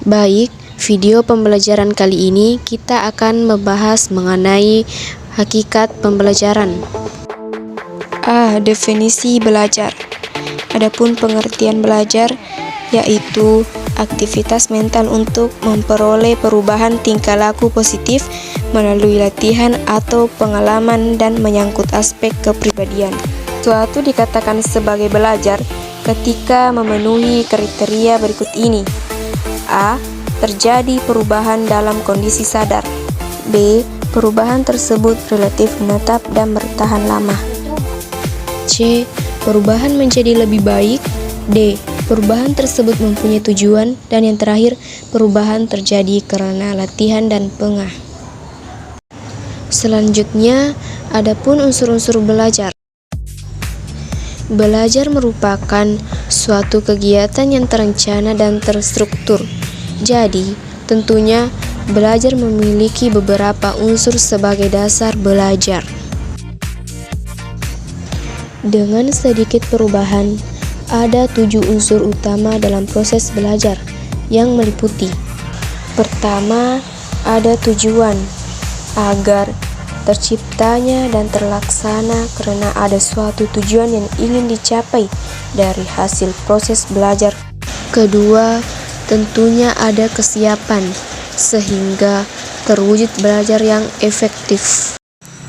Baik, video pembelajaran kali ini kita akan membahas mengenai hakikat pembelajaran. Definisi belajar. Adapun pengertian belajar yaitu aktivitas mental untuk memperoleh perubahan tingkah laku positif melalui latihan atau pengalaman dan menyangkut aspek kepribadian. Suatu dikatakan sebagai belajar ketika memenuhi kriteria berikut ini. A. Terjadi perubahan dalam kondisi sadar. B. Perubahan tersebut relatif menetap dan bertahan lama. C. Perubahan menjadi lebih baik. D. Perubahan tersebut mempunyai tujuan. Dan yang terakhir, perubahan terjadi karena latihan dan pengah. Selanjutnya, adapun unsur-unsur belajar. Belajar merupakan suatu kegiatan yang terencana dan terstruktur. Jadi, tentunya belajar memiliki beberapa unsur sebagai dasar belajar. Dengan sedikit perubahan, ada 7 unsur utama dalam proses belajar yang meliputi. Pertama, ada tujuan, agar terciptanya dan terlaksana karena ada suatu tujuan yang ingin dicapai dari hasil proses belajar. Kedua, tentunya ada kesiapan sehingga terwujud belajar yang efektif.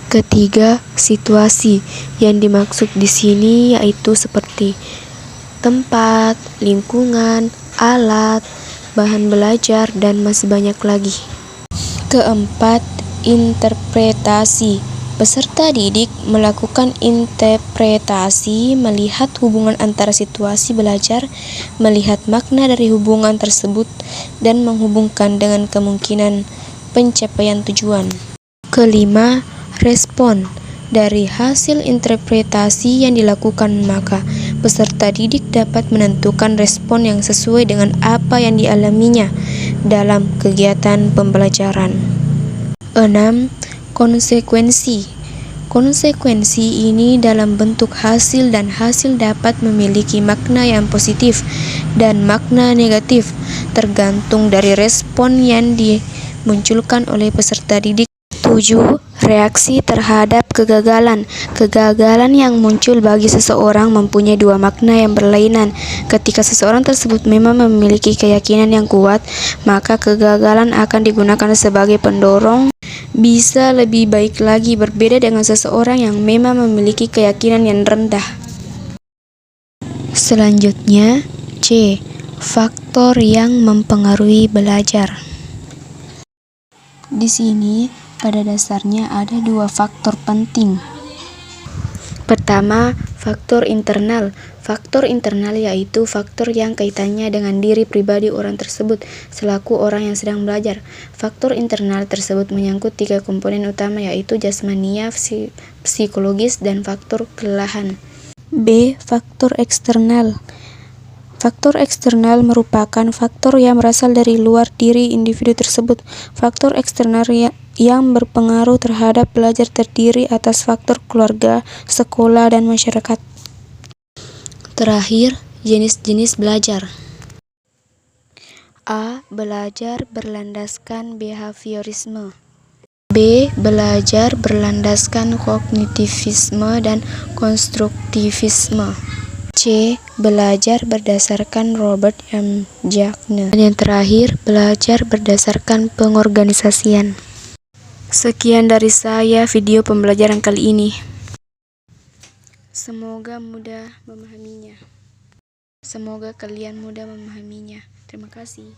Ketiga, situasi yang dimaksud di sini yaitu seperti tempat, lingkungan, alat, bahan belajar, dan masih banyak lagi. Keempat, interpretasi. Peserta didik melakukan interpretasi, melihat hubungan antara situasi belajar, melihat makna dari hubungan tersebut, dan menghubungkan dengan kemungkinan pencapaian tujuan. Kelima, respon. Dari hasil interpretasi yang dilakukan, maka peserta didik dapat menentukan respon yang sesuai dengan apa yang dialaminya dalam kegiatan pembelajaran. 6. Konsekuensi. Konsekuensi ini dalam bentuk hasil dan hasil dapat memiliki makna yang positif dan makna negatif tergantung dari respon yang dimunculkan oleh peserta didik. 7. Reaksi terhadap kegagalan. Kegagalan yang muncul bagi seseorang mempunyai 2 makna yang berlainan. Ketika seseorang tersebut memang memiliki keyakinan yang kuat, maka kegagalan akan digunakan sebagai pendorong bisa lebih baik lagi, berbeda dengan seseorang yang memang memiliki keyakinan yang rendah. Selanjutnya, C. Faktor yang mempengaruhi belajar. Di sini, pada dasarnya ada 2 faktor penting. Pertama, faktor internal. Faktor internal yaitu faktor yang kaitannya dengan diri pribadi orang tersebut selaku orang yang sedang belajar. Faktor internal tersebut menyangkut 3 komponen utama yaitu jasmania, psikologis, dan faktor kelelahan. B. Faktor eksternal. Faktor eksternal merupakan faktor yang berasal dari luar diri individu tersebut. Faktor eksternal yang berpengaruh terhadap belajar terdiri atas faktor keluarga, sekolah, dan masyarakat. Terakhir, jenis-jenis belajar. A. Belajar berlandaskan behaviorisme. B. Belajar berlandaskan kognitivisme dan konstruktivisme. C. Belajar berdasarkan Robert M. Jagner. Dan yang terakhir, belajar berdasarkan pengorganisasian. Sekian dari saya video pembelajaran kali ini. Semoga mudah memahaminya. Semoga kalian mudah memahaminya. Terima kasih.